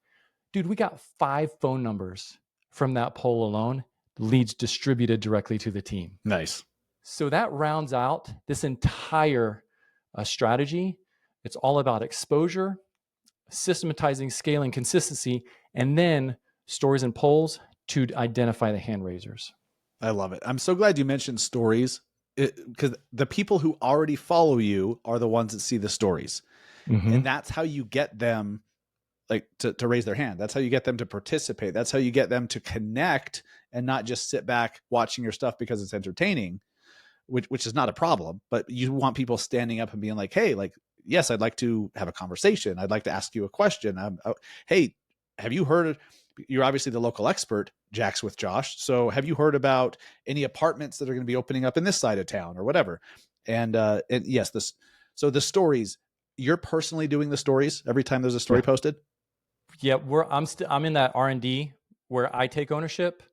S2: Dude, we got 5 phone numbers from that poll alone, leads distributed directly to the team.
S1: Nice.
S2: So that rounds out this entire strategy. It's all about exposure, systematizing, scaling, consistency, and then stories and polls to identify the hand raisers.
S1: I love it. I'm so glad you mentioned stories, because the people who already follow you are the ones that see the stories.
S2: Mm-hmm.
S1: And that's how you get them like to raise their hand. That's how you get them to participate. That's how you get them to connect and not just sit back watching your stuff because it's entertaining, which is not a problem, but you want people standing up and being like, hey, like, yes, I'd like to have a conversation. I'd like to ask you a question. Hey, have you heard, you're obviously the local expert, Jax with Josh. So have you heard about any apartments that are going to be opening up in this side of town or whatever? And yes, so the stories, you're personally doing the stories every time there's a story posted?
S2: Yeah, I'm in that R&D where I take ownership.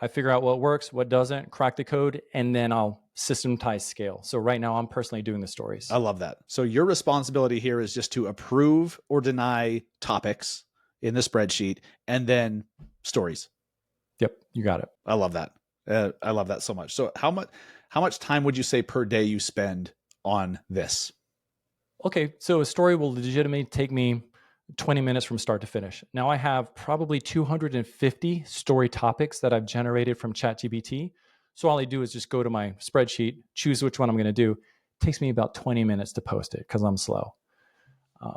S2: I figure out what works, what doesn't, crack the code, and then I'll systematize scale. So right now I'm personally doing the stories.
S1: I love that. So your responsibility here is just to approve or deny topics in the spreadsheet and then stories.
S2: Yep, you got it.
S1: I love that. I love that so much. So how much time would you say per day you spend on this?
S2: Okay, so a story will legitimately take me 20 minutes from start to finish. Now I have probably 250 story topics that I've generated from ChatGPT. So all I do is just go to my spreadsheet, choose which one I'm going to do. It takes me about 20 minutes to post it because I'm slow.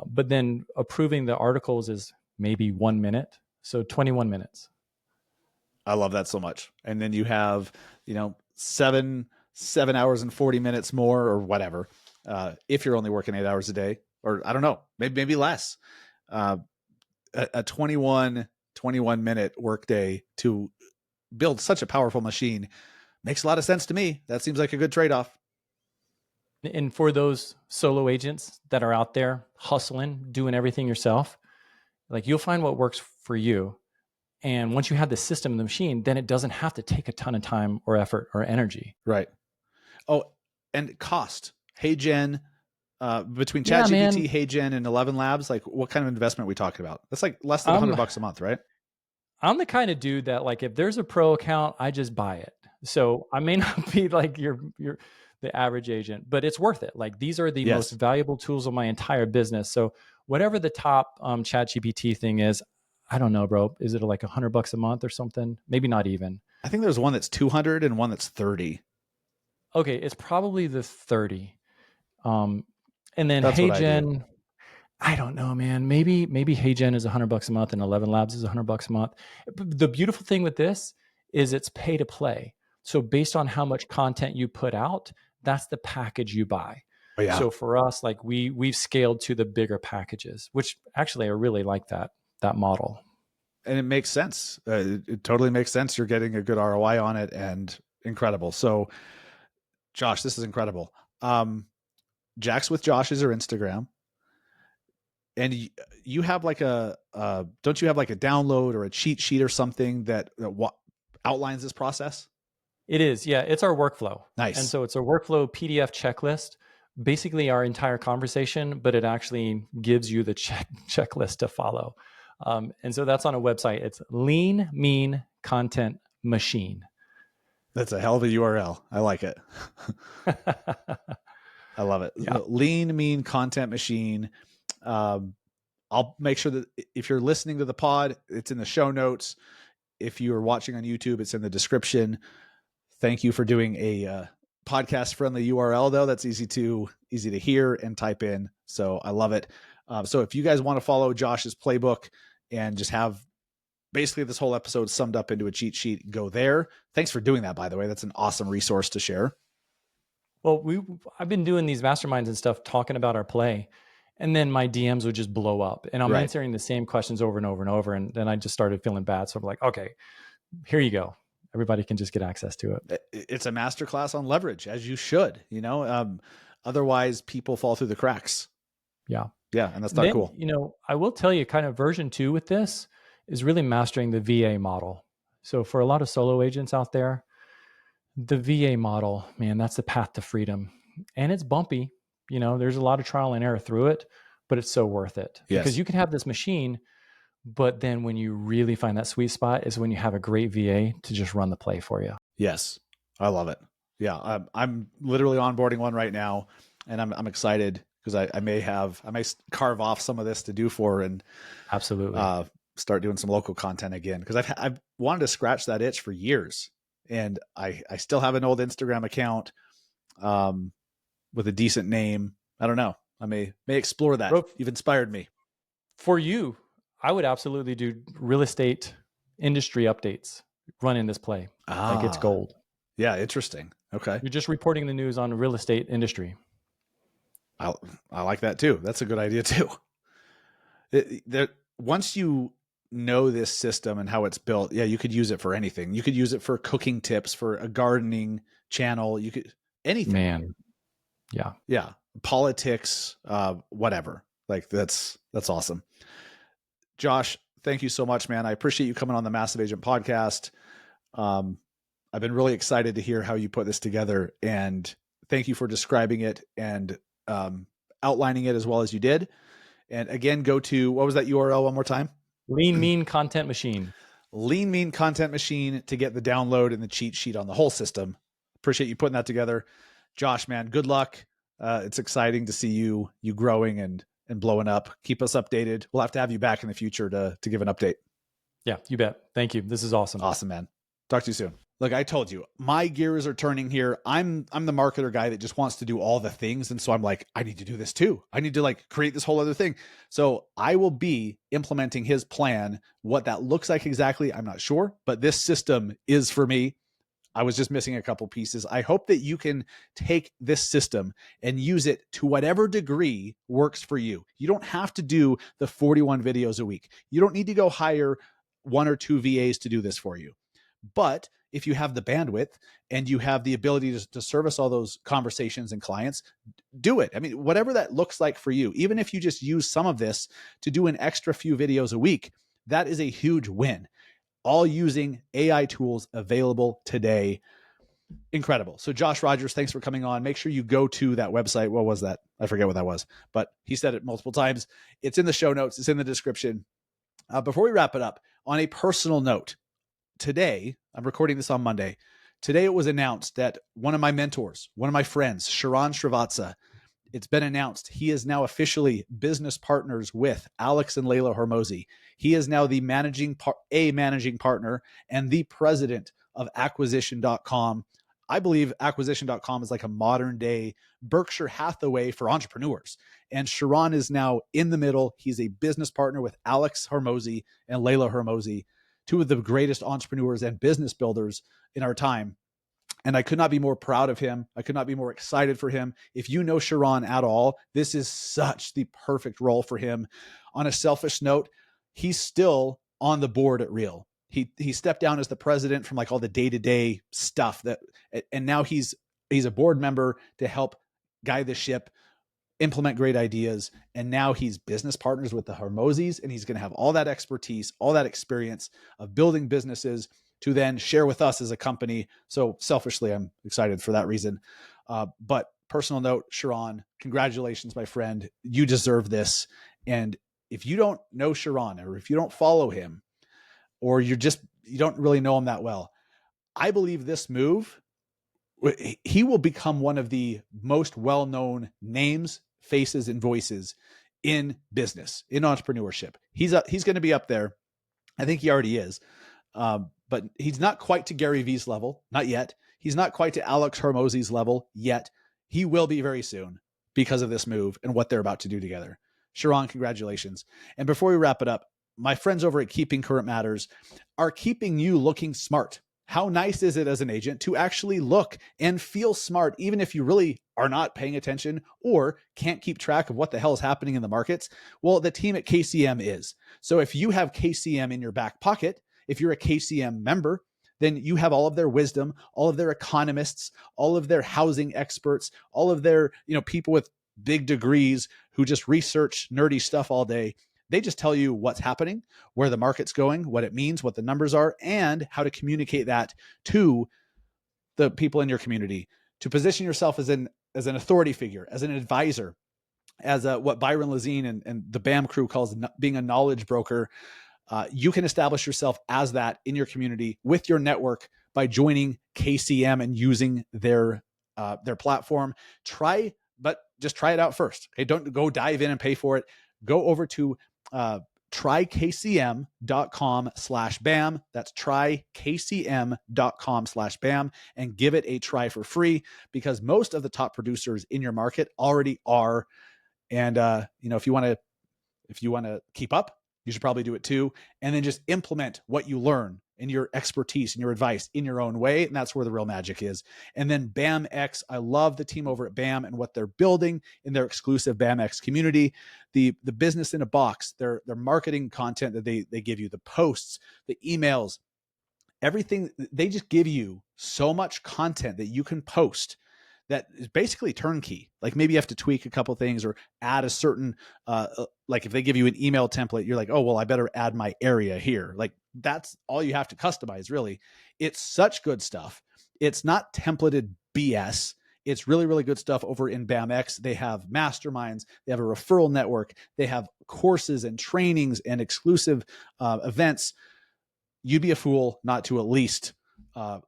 S2: But then approving the articles is maybe 1 minute. So 21 minutes.
S1: I love that so much. And then you have, 7 hours and 40 minutes more or whatever. If you're only working 8 hours a day, or I don't know, maybe less. A 21 minute workday to build such a powerful machine makes a lot of sense to me. That seems like a good trade-off.
S2: And for those solo agents that are out there hustling, doing everything yourself, like you'll find what works for you. And once you have the system in the machine, then it doesn't have to take a ton of time or effort or energy.
S1: Right. Oh, and cost. HeyGen, between ChatGPT, HeyGen, and ElevenLabs, like what kind of investment are we talking about? That's like less than $100 a month, right?
S2: I'm the kind of dude that like, if there's a pro account, I just buy it. So I may not be like the average agent, but it's worth it. Like these are the most valuable tools of my entire business. So whatever the top ChatGPT thing is, I don't know, bro. Is it like $100 a month or something? Maybe not even.
S1: I think there's one that's 200 and one that's 30.
S2: Okay, it's probably the 30. Um, and then
S1: That's what I do.
S2: HeyGen, I don't know, man. Maybe HeyGen is $100 a month and ElevenLabs is $100 a month. The beautiful thing with this is it's pay to play. So based on how much content you put out, that's the package you buy.
S1: Oh yeah.
S2: So for us, like we've scaled to the bigger packages, which actually I really like that model.
S1: And it makes sense. It totally makes sense. You're getting a good ROI on it, and incredible. So, Josh, this is incredible. Jax with Josh is her Instagram, and you have like don't you have like a download or a cheat sheet or something that outlines this process?
S2: It is, yeah. It's our workflow, and
S1: Nice.
S2: so it's a workflow PDF checklist. Basically, our entire conversation, but it actually gives you the checklist to follow. And so that's on a website. It's Lean Mean Content Machine.
S1: That's a hell of a URL. I like it. I love it.
S2: Yeah,
S1: Lean Mean Content Machine. Um, I'll make sure that if you're listening to the pod, it's in the show notes. If you're watching on YouTube, it's in the description. Thank you for doing a podcast friendly URL though. That's easy to hear and type in. So I love it. So if you guys want to follow Josh's playbook and just have basically this whole episode summed up into a cheat sheet, go there. Thanks for doing that, by the way. That's an awesome resource to share.
S2: well, I've been doing these masterminds and stuff, talking about our play, and then my DMs would just blow up, and I'm
S1: Right.
S2: answering the same questions over and over and over, and then I just started feeling bad. So I'm like, okay, here you go. Everybody can just get access to it.
S1: It's a masterclass on leverage, as you should, otherwise people fall through the cracks.
S2: Yeah.
S1: Yeah. And that's not
S2: Then,
S1: cool.
S2: I will tell you kind of version 2 with this is really mastering the VA model. So for a lot of solo agents out there, the VA model, man, that's the path to freedom. And it's bumpy. There's a lot of trial and error through it, but it's so worth it because
S1: Yes.
S2: you can have this machine, but then when you really find that sweet spot is when you have a great VA to just run the play for you.
S1: Yes. I love it. Yeah. I'm literally onboarding one right now, and I'm excited because I may carve off some of this to do for and
S2: Absolutely.
S1: start doing some local content again. Because I've wanted to scratch that itch for years, and I still have an old Instagram account with a decent name. I don't know. I may explore that.
S2: Bro,
S1: You've inspired me.
S2: for you, I would absolutely do real estate industry updates running this play. Like it's gold.
S1: Yeah, interesting. Okay.
S2: You're just reporting the news on the real estate industry.
S1: I like that too. That's a good idea too. Once you know this system and how it's built, yeah, you could use it for anything. You could use it for cooking tips, for a gardening channel. You could anything.
S2: Man. Yeah.
S1: Yeah. Politics, whatever. Like that's awesome. Josh, thank you so much, man. I appreciate you coming on the Massive Agent podcast. I've been really excited to hear how you put this together, and thank you for describing it and outlining it as well as you did. And again, go to, what was that URL one more time?
S2: Lean Mean Content Machine.
S1: Lean Mean Content Machine to get the download and the cheat sheet on the whole system. Appreciate you putting that together. Josh, man, good luck. It's exciting to see you growing and blowing up. Keep us updated. We'll have to have you back in the future to give an update.
S2: Yeah, you bet. Thank you. This is awesome.
S1: Awesome, man. Talk to you soon. Look, I told you, my gears are turning here. I'm the marketer guy that just wants to do all the things. And so I'm like, I need to do this too. I need to like create this whole other thing. So I will be implementing his plan. What that looks like exactly, I'm not sure, but this system is for me. I was just missing a couple pieces. I hope that you can take this system and use it to whatever degree works for you. You don't have to do the 41 videos a week. You don't need to go hire 1 or 2 VAs to do this for you. But if you have the bandwidth and you have the ability to service all those conversations and clients, do it. I mean, whatever that looks like for you, even if you just use some of this to do an extra few videos a week, that is a huge win. All using AI tools available today. Incredible. So Josh Rogers, thanks for coming on. Make sure you go to that website. What was that? I forget what that was, but he said it multiple times. It's in the show notes. It's in the description. Before we wrap it up, on a personal note, today, I'm recording this on Monday. Today it was announced that one of my mentors, one of my friends, Sharon Srivatsa, it's been announced he is now officially business partners with Alex and Layla Hormozi. He is now the managing partner and the president of acquisition.com. I believe acquisition.com is like a modern day Berkshire Hathaway for entrepreneurs. And Sharon is now in the middle. He's a business partner with Alex Hormozi and Layla Hormozi, two of the greatest entrepreneurs and business builders in our time. And I could not be more proud of him. I could not be more excited for him. If you know Sharon at all, this is such the perfect role for him. On a selfish note, he's still on the board at Real. He stepped down as the president from like all the day-to-day stuff and now he's a board member to help guide the ship, implement great ideas. And now he's business partners with the Hormozis, and he's going to have all that expertise, all that experience of building businesses to then share with us as a company. So selfishly, I'm excited for that reason. But personal note, Sharon, congratulations, my friend. You deserve this. And if you don't know Sharon, or if you don't follow him, or you don't really know him that well, I believe this move, he will become one of the most well-known names, faces, and voices in business, in entrepreneurship. He's going to be up there. I think he already is. But he's not quite to Gary Vee's level, not yet. He's not quite to Alex Hormozi's level yet. He will be very soon because of this move and what they're about to do together. Sharon, congratulations. And before we wrap it up, my friends over at Keeping Current Matters are keeping you looking smart. How nice is it as an agent to actually look and feel smart, even if you really are not paying attention or can't keep track of what the hell is happening in the markets? Well, the team at KCM is. So if you have KCM in your back pocket, if you're a KCM member, then you have all of their wisdom, all of their economists, all of their housing experts, all of their, people with big degrees who just research nerdy stuff all day. They just tell you what's happening, where the market's going, what it means, what the numbers are, and how to communicate that to the people in your community, to position yourself as an authority figure, as an advisor, as what Byron Lazine and the BAM crew calls being a knowledge broker. You can establish yourself as that in your community with your network by joining KCM and using their platform. Just try it out first. Okay, don't go dive in and pay for it. Go over to trykcm.com/BAM. That's trykcm.com/BAM and give it a try for free, because most of the top producers in your market already are. And if you want to keep up, you should probably do it too. And then just implement what you learn and your expertise and your advice in your own way. And that's where the real magic is. And then BAMX, I love the team over at BAM and what they're building in their exclusive BAMX community. The business in a box, their marketing content that they give you, the posts, the emails, everything. They just give you so much content that you can post that is basically turnkey. Like maybe you have to tweak a couple things or add a certain, like if they give you an email template, you're like, oh, well, I better add my area here. Like that's all you have to customize, really. It's such good stuff. It's not templated BS. It's really, really good stuff over in BAMX. They have masterminds. They have a referral network. They have courses and trainings and exclusive events. You'd be a fool not to at least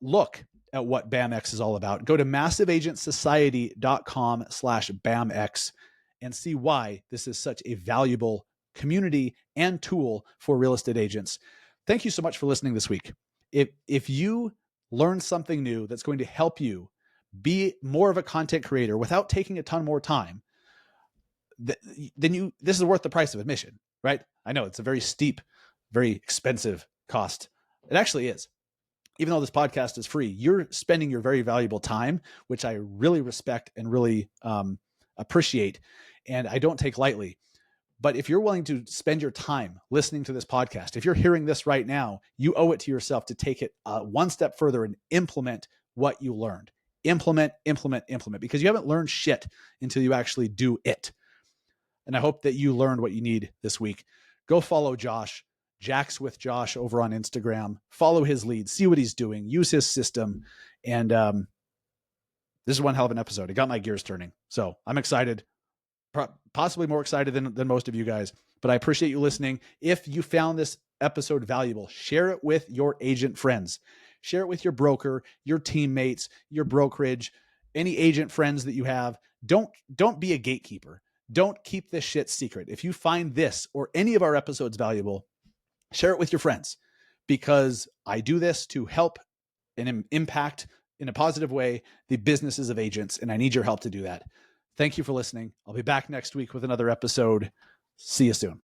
S1: look at what BAMX is all about. Go to massiveagentsociety.com/BAMX and see why this is such a valuable community and tool for real estate agents. Thank you so much for listening this week. If you learn something new that's going to help you be more of a content creator without taking a ton more time, then this is worth the price of admission, right? I know it's a very steep, very expensive cost. It actually is. Even though this podcast is free, you're spending your very valuable time, which I really respect and really appreciate, and I don't take lightly. But if you're willing to spend your time listening to this podcast, if you're hearing this right now, you owe it to yourself to take it one step further and implement what you learned. Implement, because you haven't learned shit until you actually do it. And I hope that you learned what you need this week. Go follow Josh. Jax with Josh over on Instagram. Follow his lead. See what he's doing. Use his system. And this is one hell of an episode. It got my gears turning. So I'm excited. Possibly more excited than most of you guys. But I appreciate you listening. If you found this episode valuable, share it with your agent friends. Share it with your broker, your teammates, your brokerage, any agent friends that you have. Don't be a gatekeeper. Don't keep this shit secret. If you find this or any of our episodes valuable, share it with your friends, because I do this to help and impact in a positive way the businesses of agents, and I need your help to do that. Thank you for listening. I'll be back next week with another episode. See you soon.